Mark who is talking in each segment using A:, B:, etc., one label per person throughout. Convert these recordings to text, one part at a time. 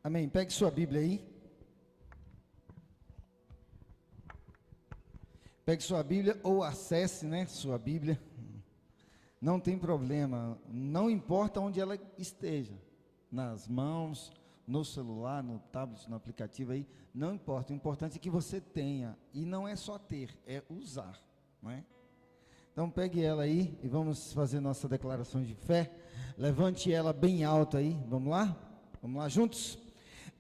A: Amém. Pegue sua Bíblia aí. Pegue sua Bíblia ou acesse, sua Bíblia. Não tem problema. Não importa onde ela esteja. Nas mãos, no celular, no tablet, no aplicativo aí. Não importa. O importante é que você tenha. E não é só ter, é usar. Não é? Então pegue ela aí e vamos fazer nossa declaração de fé. Levante ela bem alto aí. Vamos lá? Vamos lá juntos?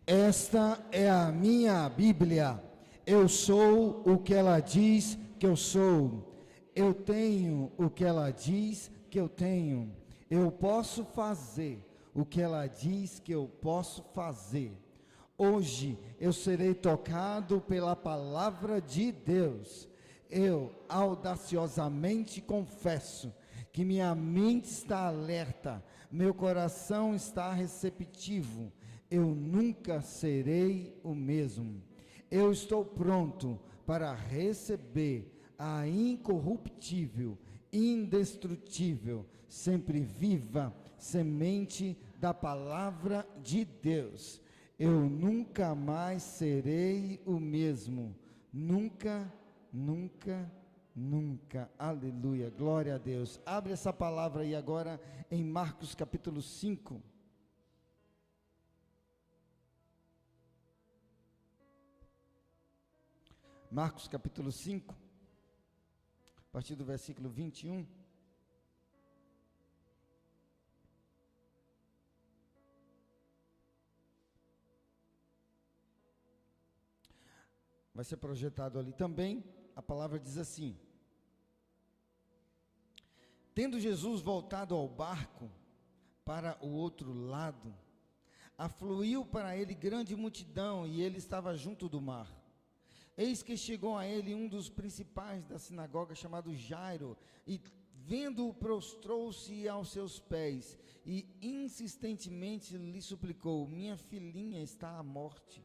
A: Esta é a minha Bíblia. Eu sou o que ela diz que eu sou. Eu tenho o que ela diz que eu tenho. Eu posso fazer o que ela diz que eu posso fazer. Hoje eu serei tocado pela palavra de Deus. Eu audaciosamente confesso que minha mente está alerta, meu coração está receptivo. Eu nunca serei o mesmo. Eu estou pronto para receber a incorruptível, indestrutível, sempre viva semente da palavra de Deus. Eu nunca mais serei o mesmo. Nunca, nunca, nunca. Aleluia, glória a Deus. Abre essa palavra aí agora em Marcos capítulo 5. Marcos capítulo 5, a partir do versículo 21. Vai ser projetado ali também. A palavra diz assim: tendo Jesus voltado ao barco para o outro lado, afluiu para ele grande multidão, e ele estava junto do mar. Eis que chegou a ele um dos principais da sinagoga, chamado Jairo, e vendo-o prostrou-se aos seus pés, e insistentemente lhe suplicou: minha filhinha está à morte,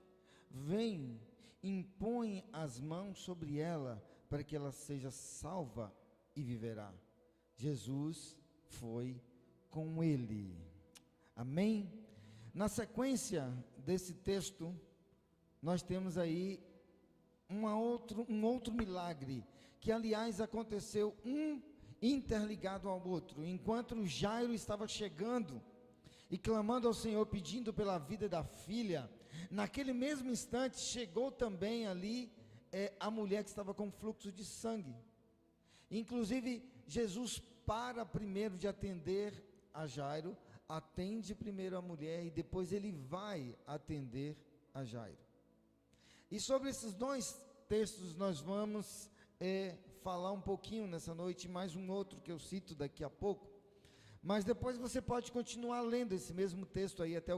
A: vem, impõe as mãos sobre ela, para que ela seja salva e viverá. Jesus foi com ele. Amém? Na sequência desse texto, nós temos aí um outro milagre, que aliás aconteceu um interligado ao outro. Enquanto Jairo estava chegando e clamando ao Senhor, pedindo pela vida da filha, naquele mesmo instante chegou também ali a mulher que estava com fluxo de sangue. Inclusive Jesus para primeiro de atender a Jairo, atende primeiro a mulher e depois ele vai atender a Jairo. E sobre esses dois textos nós vamos falar um pouquinho nessa noite, mais um outro que eu cito daqui a pouco, mas depois você pode continuar lendo esse mesmo texto aí até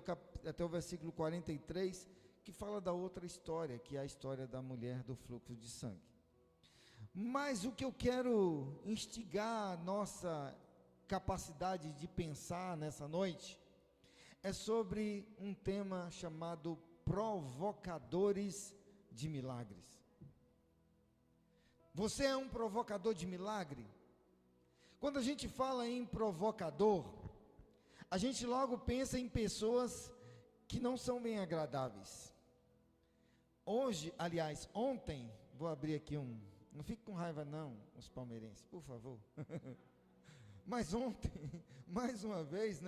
A: o versículo 43, que fala da outra história, que é a história da mulher do fluxo de sangue. Mas o que eu quero instigar a nossa capacidade de pensar nessa noite é sobre um tema chamado provocadores de milagres. Você é um provocador de milagre? Quando a gente fala em provocador, a gente logo pensa em pessoas que não são bem agradáveis. Hoje, aliás, ontem, vou abrir aqui não fique com raiva não, os palmeirenses, por favor. Mas ontem, mais uma vez,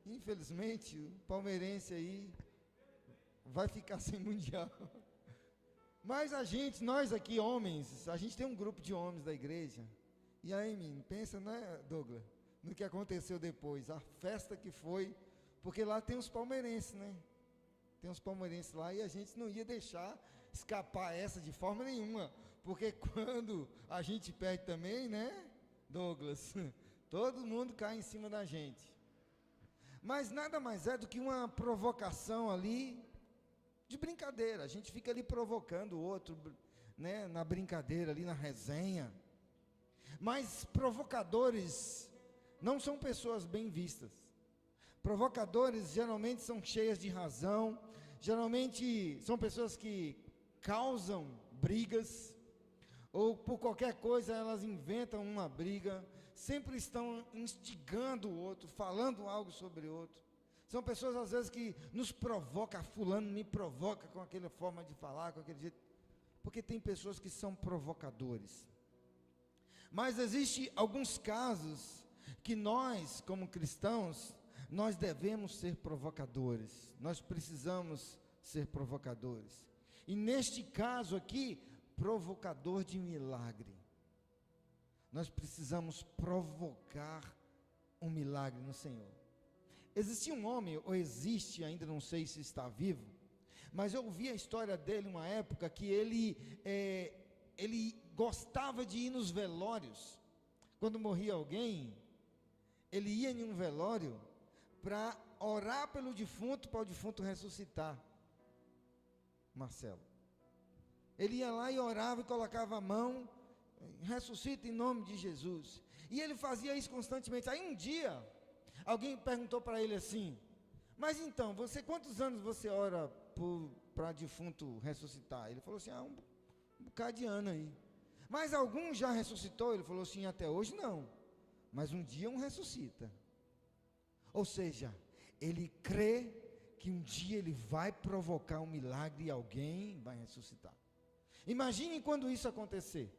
A: infelizmente, o palmeirense aí vai ficar sem mundial. Mas nós aqui homens, a gente tem um grupo de homens da igreja. E aí, menino, pensa, Douglas, no que aconteceu depois, a festa que foi, porque lá tem os palmeirenses, Tem os palmeirenses lá e a gente não ia deixar escapar essa de forma nenhuma, porque quando a gente perde também, Douglas, todo mundo cai em cima da gente. Mas nada mais é do que uma provocação ali, de brincadeira, a gente fica ali provocando o outro, na brincadeira ali, na resenha. Mas provocadores não são pessoas bem vistas. Provocadores geralmente são cheias de razão, geralmente são pessoas que causam brigas, ou por qualquer coisa elas inventam uma briga, sempre estão instigando o outro, falando algo sobre o outro, São pessoas às vezes que nos provocam, fulano me provoca com aquela forma de falar, com aquele jeito, porque tem pessoas que são provocadores. Mas existe alguns casos que nós, como cristãos, nós devemos ser provocadores. Nós precisamos ser provocadores. E neste caso aqui, provocador de milagre. Nós precisamos provocar um milagre no Senhor. Existia um homem, ou existe, ainda não sei se está vivo, mas eu ouvi a história dele uma época que ele gostava de ir nos velórios. Quando morria alguém, ele ia em um velório para orar pelo defunto, para o defunto ressuscitar. Marcelo. Ele ia lá e orava e colocava a mão, ressuscita em nome de Jesus. E ele fazia isso constantemente. Aí um dia, alguém perguntou para ele assim: mas então, quantos anos você ora para defunto ressuscitar? Ele falou assim: um bocado de ano aí. Mas algum já ressuscitou? Ele falou assim: até hoje não, mas um dia um ressuscita. Ou seja, ele crê que um dia ele vai provocar um milagre e alguém vai ressuscitar. Imagine quando isso acontecer,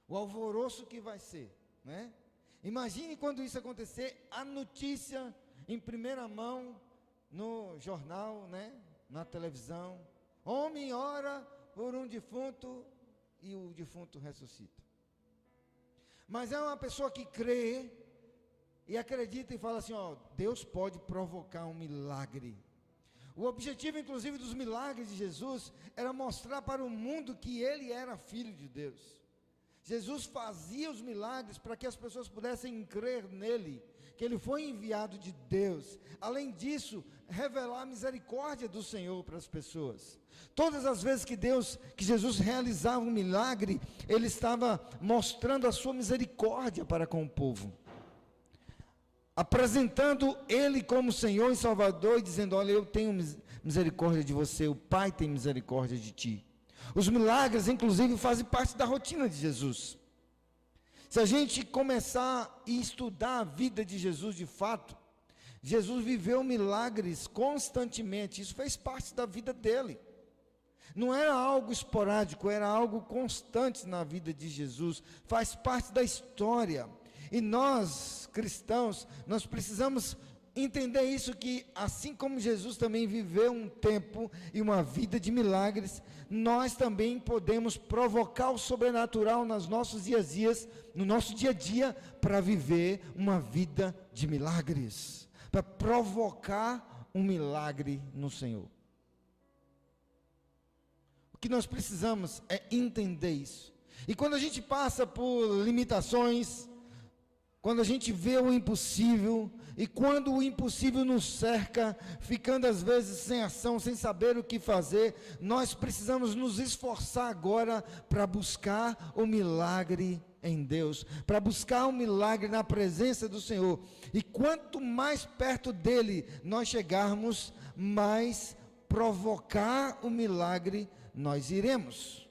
A: o alvoroço que vai ser, né? Imagine quando isso acontecer, a notícia em primeira mão, no jornal, né? Na televisão: homem ora por um defunto e o defunto ressuscita. Mas é uma pessoa que crê e acredita e fala assim: Deus pode provocar um milagre. O objetivo, inclusive, dos milagres de Jesus era mostrar para o mundo que ele era filho de Deus. Jesus fazia os milagres para que as pessoas pudessem crer nele, que ele foi enviado de Deus. Além disso, revelar a misericórdia do Senhor para as pessoas. Todas as vezes que Jesus realizava um milagre, ele estava mostrando a sua misericórdia para com o povo, apresentando ele como Senhor e Salvador e dizendo: olha, eu tenho misericórdia de você, o Pai tem misericórdia de ti. Os milagres, inclusive, fazem parte da rotina de Jesus. Se a gente começar a estudar a vida de Jesus de fato, Jesus viveu milagres constantemente, isso fez parte da vida dele. Não era algo esporádico, era algo constante na vida de Jesus, faz parte da história. E nós, cristãos, nós precisamos entender isso, que assim como Jesus também viveu um tempo e uma vida de milagres, nós também podemos provocar o sobrenatural nos nossos dias, no nosso dia a dia, para viver uma vida de milagres, para provocar um milagre no Senhor. O que nós precisamos é entender isso. E quando a gente passa por limitações, quando a gente vê o impossível, e quando o impossível nos cerca, ficando às vezes sem ação, sem saber o que fazer, nós precisamos nos esforçar agora para buscar o milagre em Deus, para buscar um milagre na presença do Senhor. E quanto mais perto dele nós chegarmos, mais provocar o milagre nós iremos.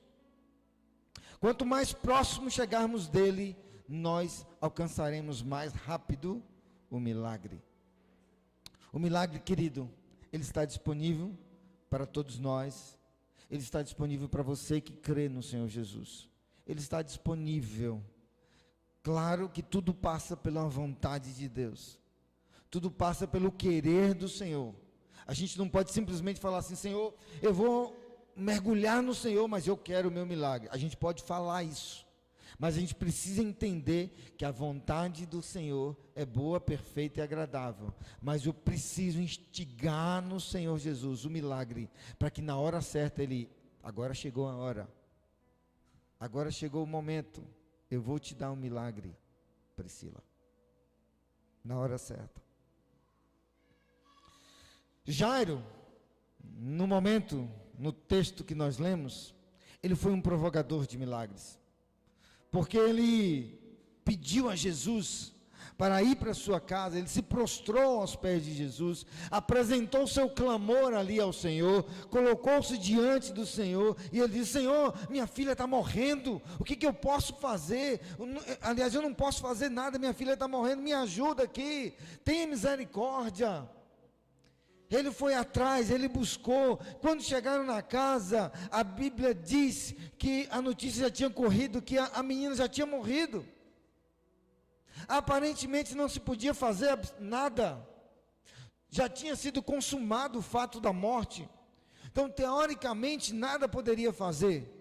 A: Quanto mais próximo chegarmos dele, nós alcançaremos mais rápido o milagre. O milagre, querido, ele está disponível para todos nós. Ele está disponível para você que crê no Senhor Jesus. Ele está disponível. Claro que tudo passa pela vontade de Deus. Tudo passa pelo querer do Senhor. A gente não pode simplesmente falar assim: Senhor, eu vou mergulhar no Senhor, mas eu quero o meu milagre. A gente pode falar isso, mas a gente precisa entender que a vontade do Senhor é boa, perfeita e agradável. Mas eu preciso instigar no Senhor Jesus o milagre, para que na hora certa agora chegou a hora, agora chegou o momento, eu vou te dar um milagre, Priscila, na hora certa. Jairo, no texto que nós lemos, ele foi um provocador de milagres, porque ele pediu a Jesus para ir para sua casa, ele se prostrou aos pés de Jesus, apresentou seu clamor ali ao Senhor, colocou-se diante do Senhor, e ele disse: Senhor, minha filha está morrendo, o que eu posso fazer? Aliás, eu não posso fazer nada, minha filha está morrendo, me ajuda aqui, tenha misericórdia. Ele foi atrás, ele buscou. Quando chegaram na casa, a Bíblia diz que a notícia já tinha corrido, que a menina já tinha morrido. Aparentemente não se podia fazer nada. Já tinha sido consumado o fato da morte. Então, teoricamente, nada poderia fazer.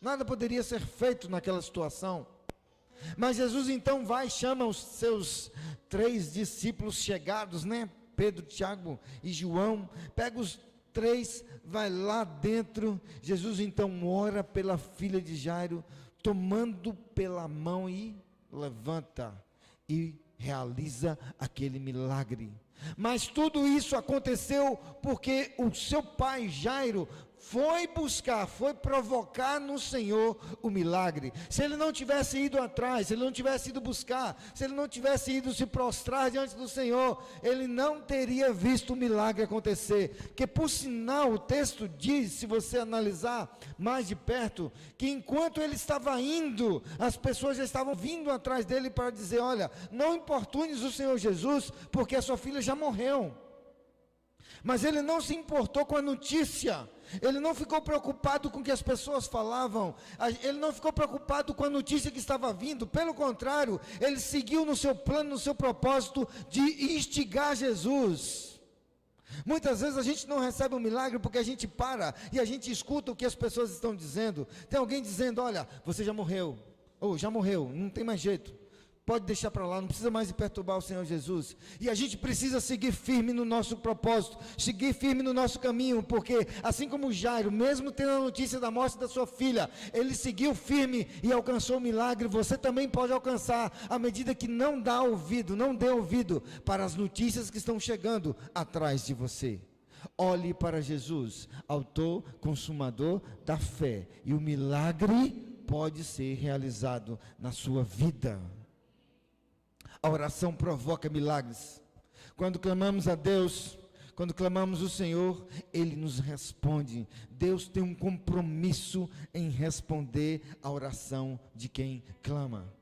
A: Nada poderia ser feito naquela situação. Mas Jesus então vai e chama os seus 3 discípulos chegados, né? Pedro, Tiago e João, pega os 3, vai lá dentro. Jesus então ora pela filha de Jairo, tomando pela mão e levanta e realiza aquele milagre. Mas tudo isso aconteceu porque o seu pai Jairo foi buscar, foi provocar no Senhor o milagre. Se ele não tivesse ido atrás, se ele não tivesse ido buscar, se ele não tivesse ido se prostrar diante do Senhor, ele não teria visto o milagre acontecer. Que por sinal o texto diz, se você analisar mais de perto, que enquanto ele estava indo, as pessoas já estavam vindo atrás dele para dizer: olha, não importunes o Senhor Jesus, porque a sua filha já morreu. Mas ele não se importou com a notícia, ele não ficou preocupado com o que as pessoas falavam, ele não ficou preocupado com a notícia que estava vindo, pelo contrário, ele seguiu no seu plano, no seu propósito de instigar Jesus. Muitas vezes a gente não recebe um milagre porque a gente para e a gente escuta o que as pessoas estão dizendo. Tem alguém dizendo: olha, você já morreu, ou já morreu, não tem mais jeito. Pode deixar para lá, não precisa mais perturbar o Senhor Jesus. E a gente precisa seguir firme no nosso propósito, seguir firme no nosso caminho, porque assim como Jairo, mesmo tendo a notícia da morte da sua filha, ele seguiu firme e alcançou o milagre. Você também pode alcançar, à medida que não dê ouvido para as notícias que estão chegando atrás de você. Olhe para Jesus, autor, consumador da fé, e o milagre pode ser realizado na sua vida. A oração provoca milagres. Quando clamamos a Deus, quando clamamos o Senhor, Ele nos responde. Deus tem um compromisso em responder a oração de quem clama.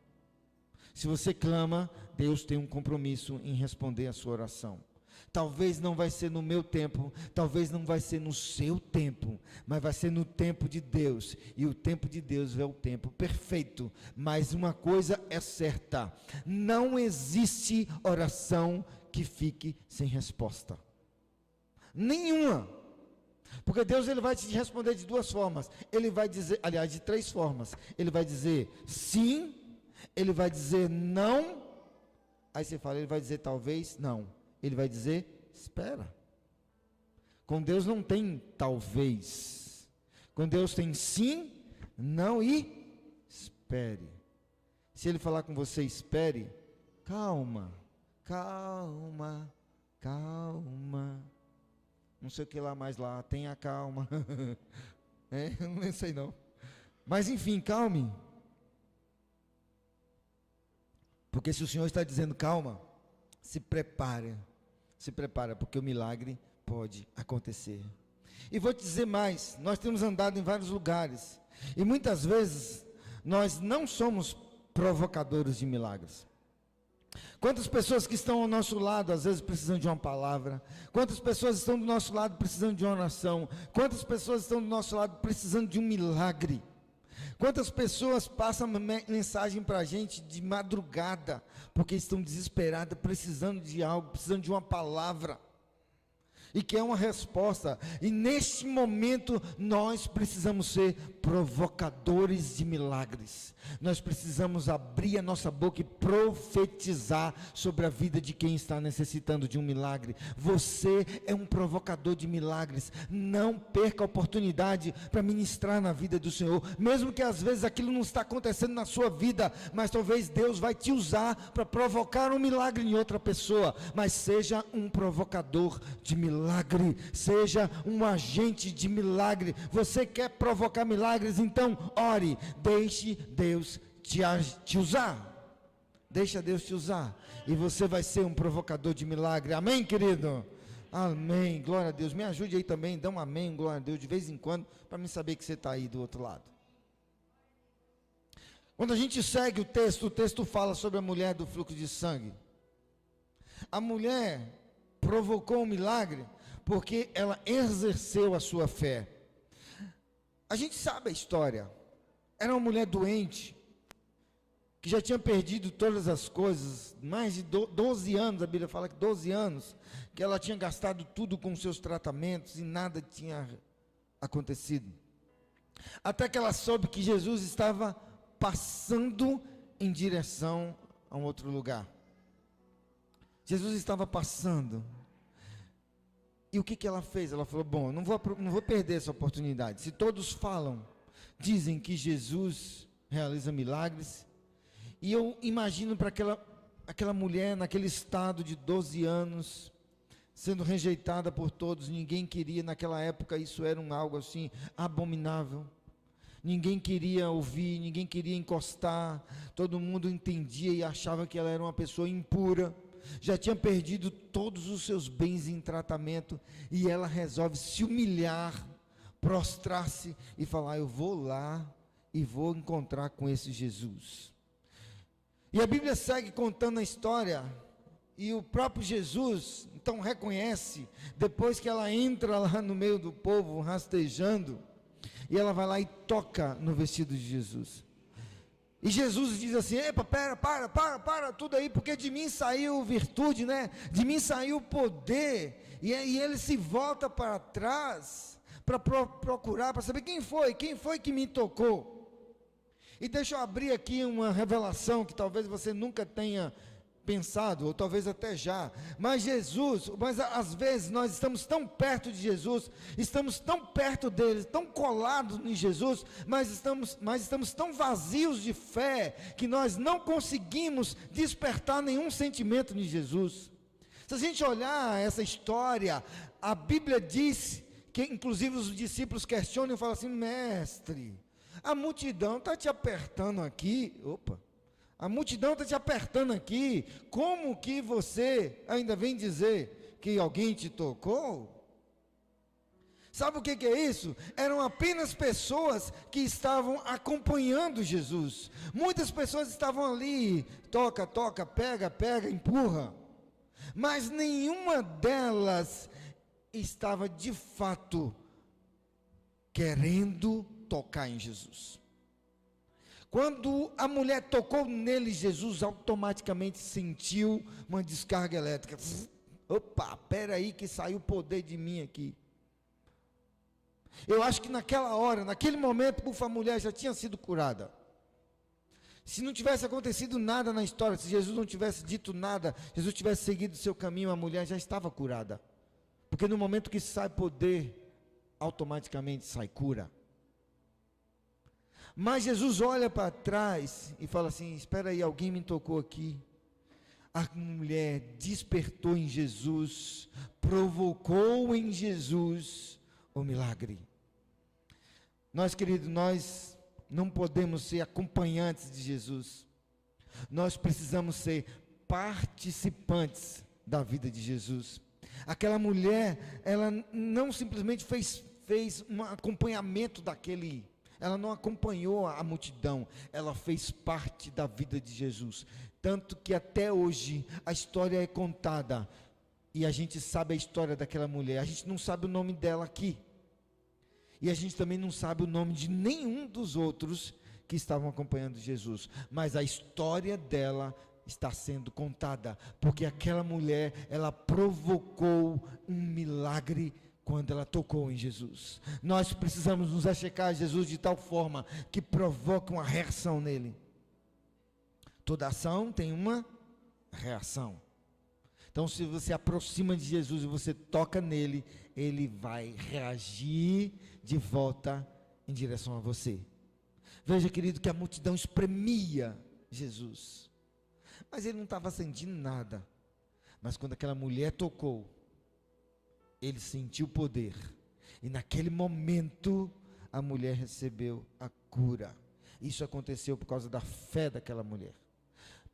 A: Se você clama, Deus tem um compromisso em responder a sua oração. Talvez não vai ser no meu tempo, talvez não vai ser no seu tempo, mas vai ser no tempo de Deus, e o tempo de Deus é o tempo perfeito. Mas uma coisa é certa: não existe oração que fique sem resposta, nenhuma, porque Deus ele vai te responder de 2 formas, ele vai dizer, aliás, de 3 formas. Ele vai dizer sim, ele vai dizer não, aí você fala, ele vai dizer talvez, não. Ele vai dizer, espera. Com Deus não tem talvez. Com Deus tem sim, não e espere. Se Ele falar com você, espere, calma, calma, calma. Não sei o que lá mais lá, tenha calma. Eu não sei não. Mas enfim, calme. Porque se o Senhor está dizendo calma, se prepara, porque o milagre pode acontecer. E vou te dizer mais, nós temos andado em vários lugares, e muitas vezes, nós não somos provocadores de milagres. Quantas pessoas que estão ao nosso lado, às vezes precisando de uma palavra, quantas pessoas estão do nosso lado precisando de uma oração, quantas pessoas estão do nosso lado precisando de um milagre. Quantas pessoas passam mensagem para a gente de madrugada, porque estão desesperadas, precisando de algo, precisando de uma palavra, e quer uma resposta. E neste momento, nós precisamos ser provocadores de milagres. Nós precisamos abrir a nossa boca e profetizar sobre a vida de quem está necessitando de um milagre. Você é um provocador de milagres. Não perca a oportunidade para ministrar na vida do Senhor, mesmo que às vezes aquilo não está acontecendo na sua vida, mas talvez Deus vai te usar para provocar um milagre em outra pessoa. Mas seja um provocador de milagre, seja um agente de milagre. Você quer provocar milagres? Então ore, deixe Deus te usar. Deixa Deus te usar, e você vai ser um provocador de milagre. Amém, querido? Amém, glória a Deus. Me ajude aí também, dá um amém, glória a Deus, de vez em quando, para me saber que você está aí do outro lado. Quando a gente segue o texto fala sobre a mulher do fluxo de sangue. A mulher, provocou um milagre? Porque ela exerceu a sua fé. A gente sabe a história. Era uma mulher doente, que já tinha perdido todas as coisas, mais de 12 anos, a Bíblia fala que 12 anos, que ela tinha gastado tudo com seus tratamentos e nada tinha acontecido. Até que ela soube que Jesus estava passando em direção a um outro lugar. Jesus estava passando. E o que ela fez? Ela falou, bom, não vou perder essa oportunidade. Se todos falam, dizem que Jesus realiza milagres, e eu imagino para aquela mulher, naquele estado de 12 anos, sendo rejeitada por todos, ninguém queria, naquela época isso era algo assim, abominável, ninguém queria ouvir, ninguém queria encostar, todo mundo entendia e achava que ela era uma pessoa impura, já tinha perdido todos os seus bens em tratamento, e ela resolve se humilhar, prostrar-se e falar, eu vou lá e vou encontrar com esse Jesus. E a Bíblia segue contando a história, e o próprio Jesus, então reconhece, depois que ela entra lá no meio do povo, rastejando, e ela vai lá e toca no vestido de Jesus. E Jesus diz assim, epa, para tudo aí, porque de mim saiu virtude, né? De mim saiu poder, e ele se volta para trás, para procurar, para saber quem foi que me tocou. E deixa eu abrir aqui uma revelação que talvez você nunca tenha pensado, ou talvez até já, mas às vezes nós estamos tão perto de Jesus, estamos tão perto dele, tão colados em Jesus, mas estamos tão vazios de fé, que nós não conseguimos despertar nenhum sentimento em Jesus. Se a gente olhar essa história, a Bíblia diz, que inclusive os discípulos questionam e falam assim, mestre, a multidão está te apertando aqui, a multidão está te apertando aqui, como que você ainda vem dizer que alguém te tocou? Sabe o que é isso? Eram apenas pessoas que estavam acompanhando Jesus, muitas pessoas estavam ali, toca, pega, empurra, mas nenhuma delas estava de fato querendo tocar em Jesus. Quando a mulher tocou nele, Jesus automaticamente sentiu uma descarga elétrica. Espera aí que saiu o poder de mim aqui. Eu acho que naquela hora, naquele momento, a mulher já tinha sido curada. Se não tivesse acontecido nada na história, se Jesus não tivesse dito nada, Jesus tivesse seguido o seu caminho, a mulher já estava curada. Porque no momento que sai poder, automaticamente sai cura. Mas Jesus olha para trás e fala assim, espera aí, alguém me tocou aqui. A mulher despertou em Jesus, provocou em Jesus o milagre. Nós, queridos, nós não podemos ser acompanhantes de Jesus. Nós precisamos ser participantes da vida de Jesus. Aquela mulher, ela não simplesmente fez um acompanhamento ela não acompanhou a multidão, ela fez parte da vida de Jesus, tanto que até hoje a história é contada, e a gente sabe a história daquela mulher, a gente não sabe o nome dela aqui, e a gente também não sabe o nome de nenhum dos outros que estavam acompanhando Jesus, mas a história dela está sendo contada, porque aquela mulher, ela provocou um milagre quando ela tocou em Jesus. Nós precisamos nos achecar a Jesus de tal forma que provoque uma reação nele. Toda ação tem uma reação. Então, se você aproxima de Jesus e você toca nele, ele vai reagir de volta em direção a você. Veja, querido, que a multidão espremia Jesus, mas ele não estava sentindo nada. Mas quando aquela mulher tocou, ele sentiu o poder, e naquele momento a mulher recebeu a cura. Isso aconteceu por causa da fé daquela mulher.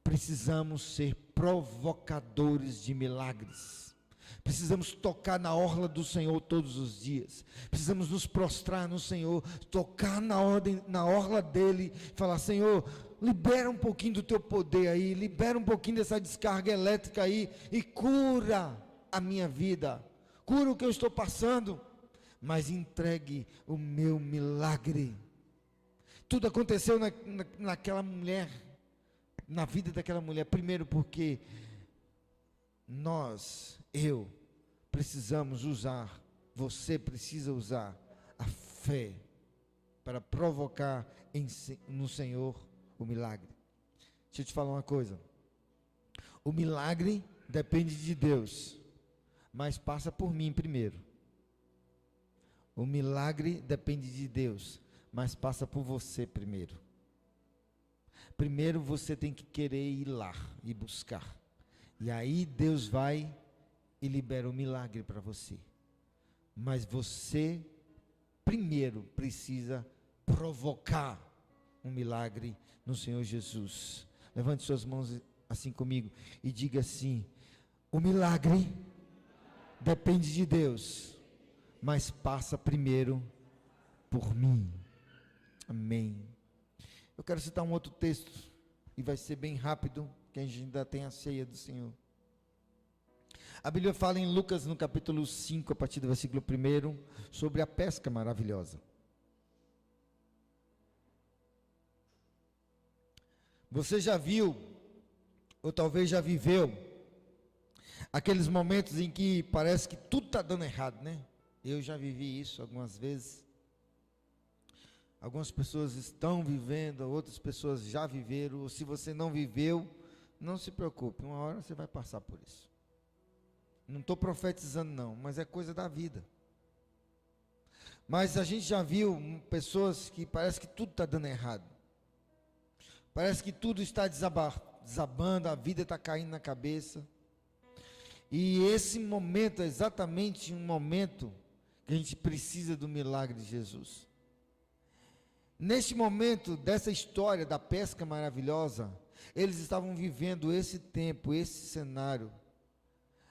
A: Precisamos ser provocadores de milagres. Precisamos tocar na orla do Senhor todos os dias. Precisamos nos prostrar no Senhor, tocar na orla dele, falar: Senhor, libera um pouquinho do teu poder aí, libera um pouquinho dessa descarga elétrica aí e cura a minha vida, cura o que eu estou passando, mas entregue o meu milagre. Tudo aconteceu naquela mulher, na vida daquela mulher, primeiro porque precisamos usar, você precisa usar a fé para provocar no Senhor o milagre. Deixa eu te falar uma coisa, o milagre depende de Deus, mas passa por mim primeiro. O milagre depende de Deus, mas passa por você primeiro. Primeiro você tem que querer ir lá e buscar. E aí Deus vai e libera o milagre para você. Mas você primeiro precisa provocar um milagre no Senhor Jesus. Levante suas mãos assim comigo e diga assim: o milagre depende de Deus, mas passa primeiro por mim. Amém. Eu quero citar um outro texto, e vai ser bem rápido, que a gente ainda tem a ceia do Senhor. A Bíblia fala em Lucas, no capítulo 5, a partir do versículo 1, sobre a pesca maravilhosa. Você já viu, ou talvez já viveu, aqueles momentos em que parece que tudo está dando errado, né? Eu já vivi isso algumas vezes. Algumas pessoas estão vivendo, outras pessoas já viveram, ou se você não viveu, não se preocupe, uma hora você vai passar por isso. Não estou profetizando não, mas é coisa da vida. Mas a gente já viu pessoas que parece que tudo está dando errado. Parece que tudo está desabando, a vida está caindo na cabeça. E esse momento é exatamente um momento que a gente precisa do milagre de Jesus. Neste momento dessa história da pesca maravilhosa, eles estavam vivendo esse tempo, esse cenário.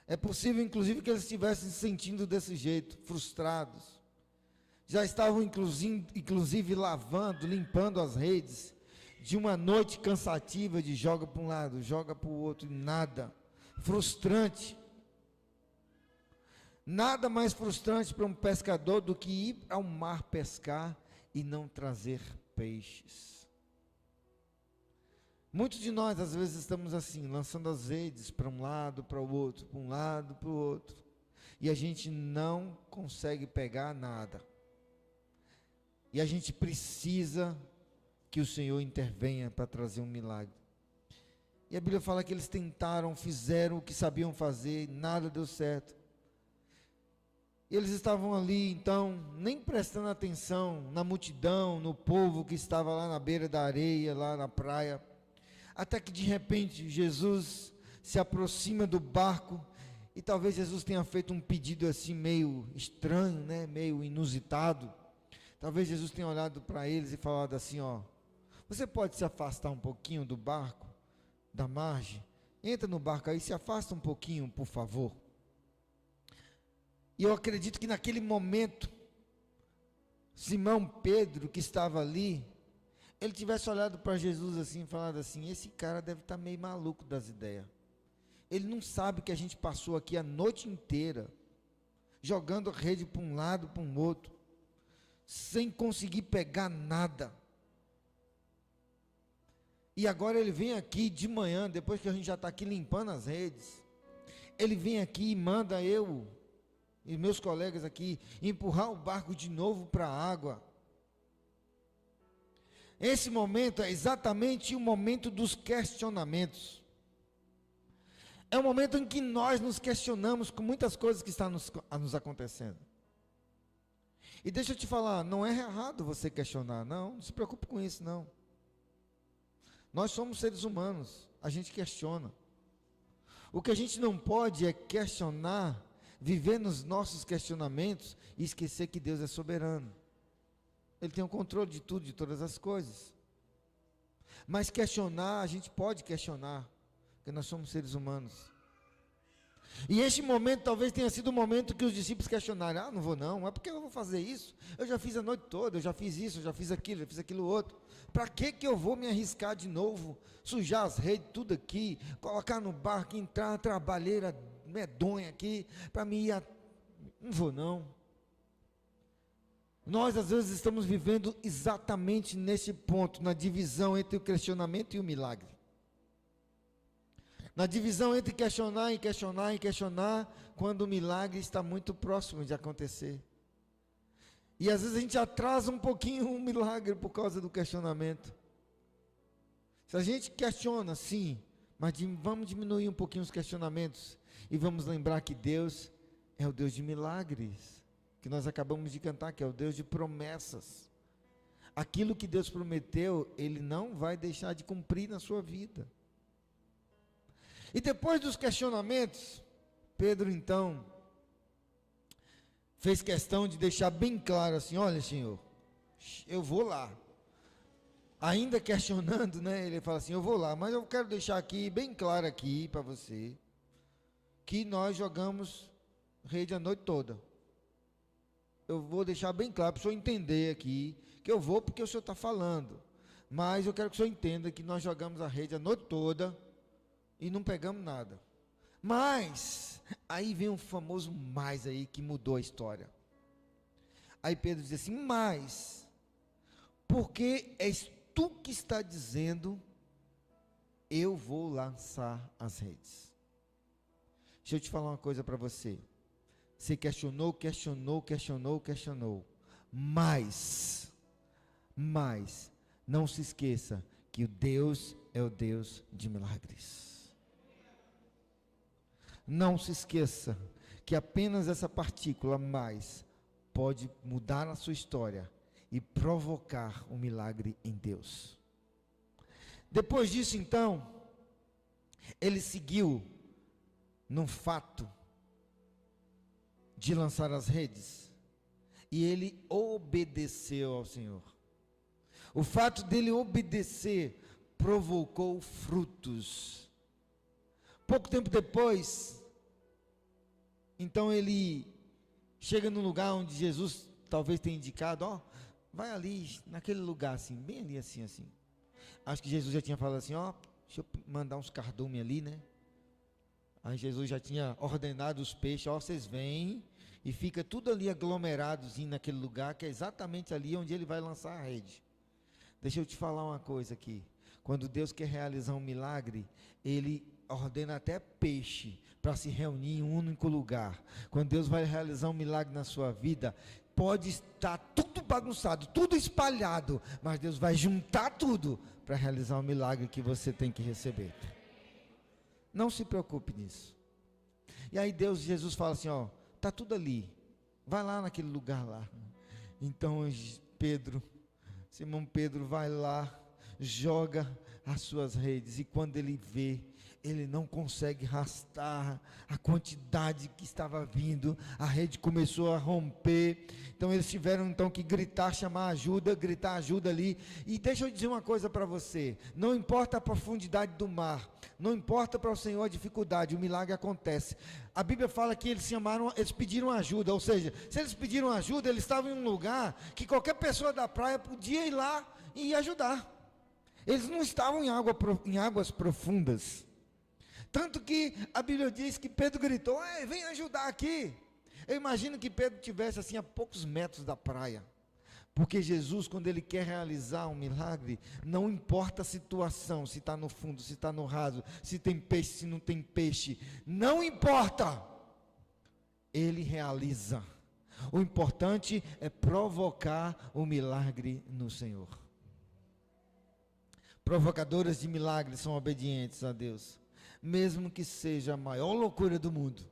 A: É possível, inclusive, que eles estivessem se sentindo desse jeito, frustrados. Já estavam, inclusive, lavando, limpando as redes, de uma noite cansativa de joga para um lado, joga para o outro, e nada. Frustrante. Nada mais frustrante para um pescador do que ir ao mar pescar e não trazer peixes. Muitos de nós, às vezes, estamos assim, lançando as redes para um lado, para o outro, para um lado, para o outro, e a gente não consegue pegar nada. E a gente precisa que o Senhor intervenha para trazer um milagre. E a Bíblia fala que eles tentaram, fizeram o que sabiam fazer, nada deu certo. Eles estavam ali, então, nem prestando atenção na multidão, no povo que estava lá na beira da areia, lá na praia, até que de repente Jesus se aproxima do barco, e talvez Jesus tenha feito um pedido assim meio estranho, né, meio inusitado. Talvez Jesus tenha olhado para eles e falado assim, ó, você pode se afastar um pouquinho do barco, da margem, entra no barco aí, se afasta um pouquinho, por favor. E eu acredito que naquele momento, Simão Pedro, que estava ali, ele tivesse olhado para Jesus assim e falado assim, esse cara deve estar meio maluco das ideias. Ele não sabe que a gente passou aqui a noite inteira, jogando a rede para um lado, para um outro, sem conseguir pegar nada. E agora ele vem aqui de manhã, depois que a gente já está aqui limpando as redes, ele vem aqui e manda eu e meus colegas aqui empurrar o barco de novo para a água. Esse momento é exatamente o momento dos questionamentos. É o momento em que nós nos questionamos com muitas coisas que estão nos acontecendo. E deixa eu te falar, não é errado você questionar, não se preocupe com isso, não. Nós somos seres humanos, a gente questiona. O que a gente não pode é questionar, viver nos nossos questionamentos e esquecer que Deus é soberano. Ele tem o controle de tudo, de todas as coisas. Mas questionar, a gente pode questionar, porque nós somos seres humanos. E este momento talvez tenha sido o momento que os discípulos questionaram, não vou não, é porque eu vou fazer isso? Eu já fiz a noite toda, eu já fiz isso, eu já fiz aquilo outro. Para que eu vou me arriscar de novo, sujar as redes, tudo aqui, colocar no barco, entrar na trabalheira medonha aqui, para mim ir não vou não. Nós às vezes estamos vivendo exatamente nesse ponto, na divisão entre o questionamento e o milagre. Na divisão entre questionar e questionar e questionar, quando o milagre está muito próximo de acontecer. E às vezes a gente atrasa um pouquinho o milagre por causa do questionamento. Se a gente questiona, sim, mas vamos diminuir um pouquinho os questionamentos e vamos lembrar que Deus é o Deus de milagres, que nós acabamos de cantar, que é o Deus de promessas. Aquilo que Deus prometeu, Ele não vai deixar de cumprir na sua vida. E depois dos questionamentos, Pedro então fez questão de deixar bem claro assim: olha, Senhor, eu vou lá. Ainda questionando, né? Ele fala assim: eu vou lá, mas eu quero deixar aqui bem claro aqui para você que nós jogamos rede a noite toda. Eu vou deixar bem claro para o senhor entender aqui que eu vou porque o senhor está falando, mas eu quero que o senhor entenda que nós jogamos a rede a noite toda e não pegamos nada. Mas aí vem um famoso mais aí que mudou a história. Aí Pedro diz assim: mas porque és tu que está dizendo, eu vou lançar as redes. Deixa eu te falar uma coisa para você. Você questionou, mas não se esqueça que o Deus é o Deus de milagres. Não se esqueça que apenas essa partícula mais pode mudar a sua história e provocar um milagre em Deus. Depois disso, então, ele seguiu no fato de lançar as redes, e ele obedeceu ao Senhor. O fato dele obedecer provocou frutos. Pouco tempo depois, então ele chega num lugar onde Jesus talvez tenha indicado: ó, vai ali, naquele lugar assim, bem ali assim. Acho que Jesus já tinha falado assim: ó, deixa eu mandar uns cardumes ali, né? Aí Jesus já tinha ordenado os peixes: ó, vocês vêm e fica tudo ali aglomeradozinho naquele lugar, que é exatamente ali onde ele vai lançar a rede. Deixa eu te falar uma coisa aqui. Quando Deus quer realizar um milagre, Ele ordena até peixe para se reunir em um único lugar. Quando Deus vai realizar um milagre na sua vida, pode estar tudo bagunçado, tudo espalhado, mas Deus vai juntar tudo para realizar um milagre que você tem que receber. Não se preocupe nisso. E aí Jesus fala assim: ó, está tudo ali, vai lá naquele lugar lá. Então Simão Pedro vai lá, joga as suas redes, e quando ele vê, ele não consegue arrastar a quantidade que estava vindo, a rede começou a romper. Então eles tiveram então que gritar, chamar ajuda, gritar ajuda ali. E deixa eu dizer uma coisa para você: não importa a profundidade do mar, não importa para o Senhor a dificuldade, o milagre acontece. A Bíblia fala que eles pediram ajuda, ou seja, se eles pediram ajuda, eles estavam em um lugar que qualquer pessoa da praia podia ir lá e ajudar. Eles não estavam em águas profundas. Tanto que a Bíblia diz que Pedro gritou: vem ajudar aqui. Eu imagino que Pedro estivesse assim a poucos metros da praia. Porque Jesus, quando Ele quer realizar um milagre, não importa a situação, se está no fundo, se está no raso, se tem peixe, se não tem peixe, não importa, Ele realiza. O importante é provocar o milagre no Senhor. Provocadoras de milagres são obedientes a Deus, mesmo que seja a maior loucura do mundo.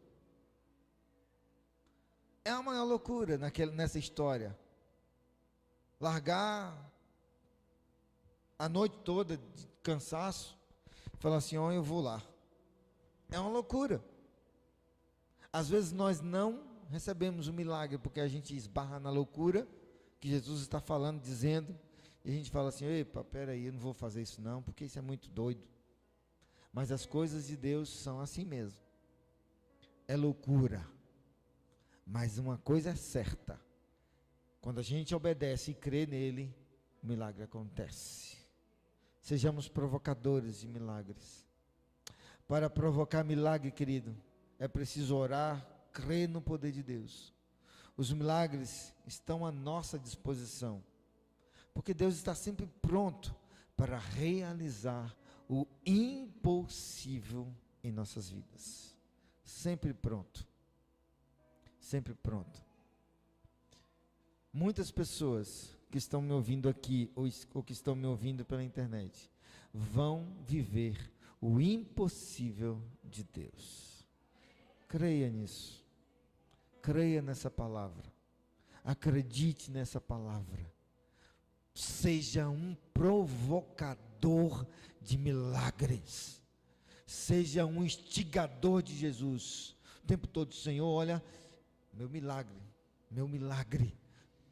A: É a maior loucura nessa história. Largar a noite toda de cansaço, falar assim: ó, eu vou lá. É uma loucura. Às vezes nós não recebemos o milagre porque a gente esbarra na loucura que Jesus está falando, dizendo, e a gente fala assim: epa, peraí, eu não vou fazer isso não, porque isso é muito doido. Mas as coisas de Deus são assim mesmo. É loucura. Mas uma coisa é certa: quando a gente obedece e crê nele, o milagre acontece. Sejamos provocadores de milagres. Para provocar milagre, querido, é preciso orar, crer no poder de Deus. Os milagres estão à nossa disposição, porque Deus está sempre pronto para realizar o impossível em nossas vidas. Sempre pronto. Sempre pronto. Muitas pessoas que estão me ouvindo aqui, ou que estão me ouvindo pela internet, vão viver o impossível de Deus. Creia nisso. Creia nessa palavra. Acredite nessa palavra. Seja um provocador de milagres. Seja um instigador de Jesus. O tempo todo, Senhor, olha, meu milagre, meu milagre.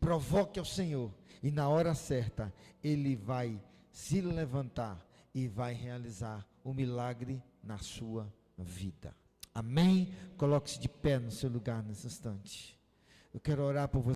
A: Provoque ao Senhor. E na hora certa, Ele vai se levantar e vai realizar o milagre na sua vida. Amém? Coloque-se de pé no seu lugar nesse instante. Eu quero orar por você.